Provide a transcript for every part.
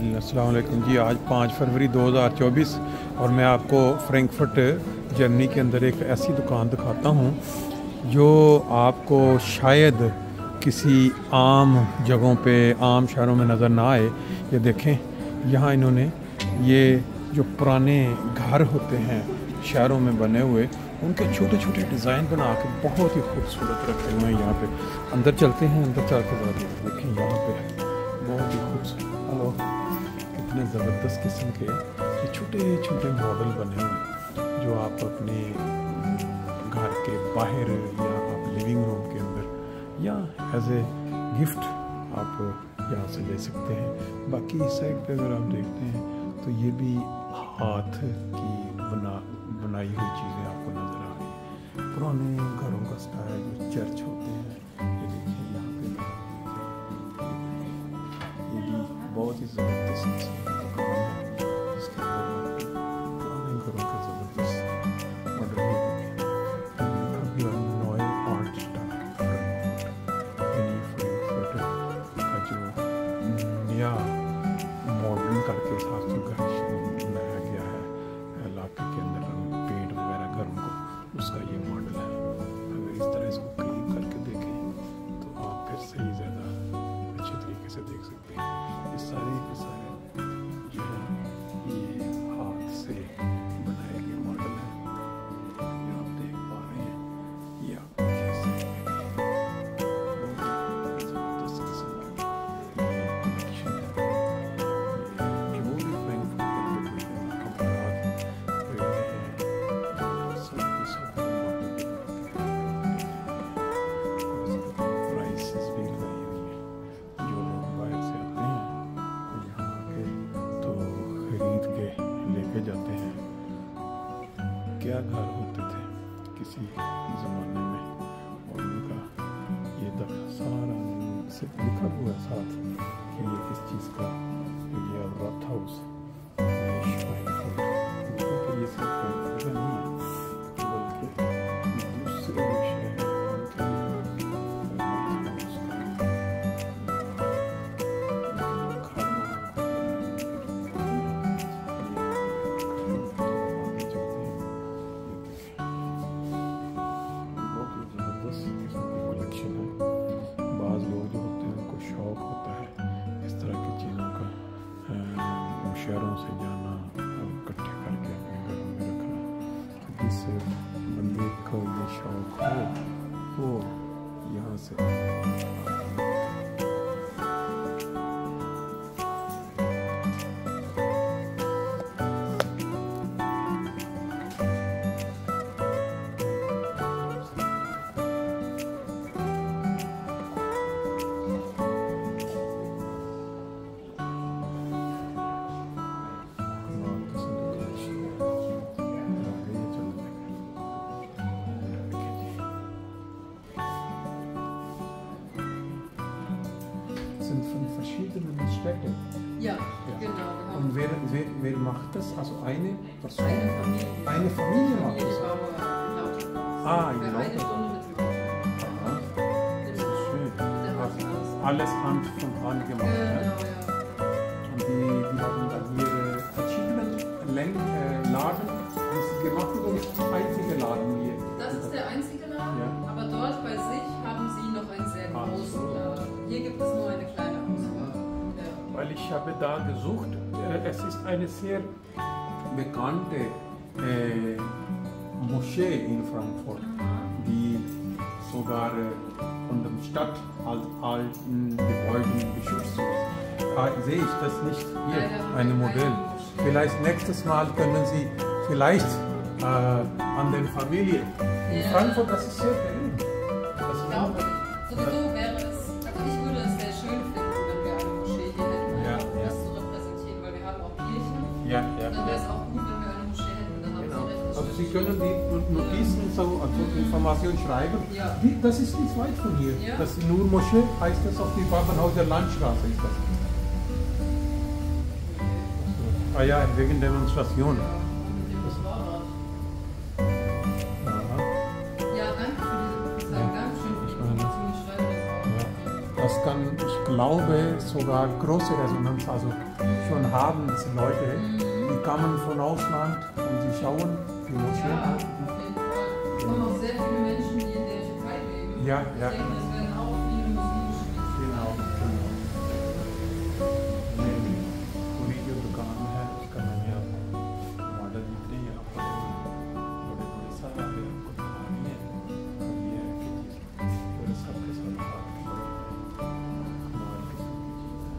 अस्सलाम वालेकुम जी। आज 5 फरवरी 2024 और मैं आपको फ्रैंकफर्ट जर्मनी के अंदर एक ऐसी दुकान दिखाता हूँ जो आपको शायद किसी आम जगहों पे, आम शहरों में नज़र ना आए। ये देखें, यहाँ इन्होंने ये जो पुराने घर होते हैं शहरों में बने हुए, उनके छोटे छोटे डिज़ाइन बना के बहुत ही खूबसूरत रखे हुए हैं। यहाँ पे अंदर चलते हैं, अंदर चल के देखें, यहाँ पे बहुत ही खूबसूरत, हेलो, कितने ज़बरदस्त किस्म के ये छोटे छोटे मॉडल बने हुए जो आप अपने घर के बाहर या आप लिविंग रूम के अंदर या एज ए गिफ्ट आप यहाँ से ले सकते हैं। बाकी इस साइड पे अगर आप देखते हैं तो ये भी हाथ की बनाई हुई चीज़ें आपको नज़र आ रही हैं। पुराने घरों का स्टाइल, जो चर्च होते हैं, ये देखिए यहाँ पे ये भी बहुत ही ज़बरदस्त दुकान है जिसके अंदर पुराने घरों के ज़बरदस्त मॉडल भी नए आर्ट स्टाइल का जो नया मॉडर्न करके साथ जो घर बनाया गया है इलाके के अंदर, पेंट वगैरह घरों को, उसका ये मॉडल है। अगर इस तरह इसको करीब करके देखें तो आप फिर सही ज़्यादा अच्छे तरीके से देख सकते हैं। ये सारे के सारे जो है ये हाथ से बनाए गए मॉडल हैं, ये आप देख पा रहे हैं। ये आप जाते हैं। क्या घर होते थे किसी ज़माने में, और उनका ये तक सारा सिर्फ लिखा हुआ है साथ कि ये किस चीज़ का, ये रॉथ हाउस, ये सिर्फ नहीं है बल्कि दूसरे विषय शहरों से जाना और इकट्ठे करके अपने घरों में रखना। जिस बंदे को ये शौक हो वो यहाँ से von verschiedenen Städten. Ja, genau. Und wer macht das? Also eine Person? Eine Familie macht das? Für eine Stunde mit dem Auto. Aha. Das ist schön. Alles Hand von Hand gemacht. Genau, ja. Und die haben dann hier verschiedene Laden gemacht oder nicht einzige Laden hier? Das ist der einzige Laden, ja. Aber dort bei sich haben sie noch einen sehr großen Laden. Hier gibt es nur eine kleine Auswahl. Ja. Weil ich habe da gesucht, es ist eine sehr bekannte Moschee in Frankfurt, die sogar von der Stadt als alten Gebäuden geschützt ist. Sehe ich das nicht hier, ein Modell. Vielleicht nächstes Mal können Sie vielleicht an der Familie in Frankfurt, das ist sehr berühmt. Ich glaube, sowieso wäre es, also ich würde es sehr schön finden, wenn wir eine Moschee hier hätten, um das zu repräsentieren, weil wir haben auch Kirchen. Ja. Dann wäre es auch gut, wenn wir eine Moschee hätten. Dann haben Sie recht. Also Sie können die Notizen, also Informationen schreiben. Ja. Das ist nicht weit von hier. Ja. Das Nur Moschee heißt das, auf die Babenhauser Landstraße ist das. Ah ja, wegen Demonstrationen. Ja, danke für diese Bezahlung. Dankeschön für die Information. Ich schreibe das auch. Das kann, ich glaube, sogar große Resonanz, also schon haben, das sind Leute, die kommen von Ausland und sie schauen die Moscheen Ja, an. auf jeden Fall. Es kommen auch sehr viele Menschen, die in der Türkei leben. Ja, ja. Ich denke, es werden auch viele muslimische Menschen. Genau, genau. पूरी जो दुकान है उसका मैंने आपको model दिख रही है आपको बड़े बड़े सारे आपको दिखानी है और ये है कि फिर सबके साथ बात करो कमाल किस्म की चीज़ है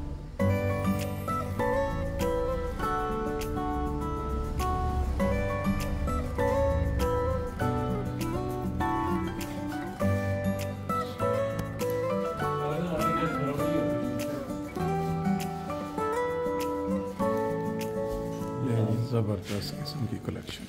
ज़बरदस्त किस्म की कलेक्शन।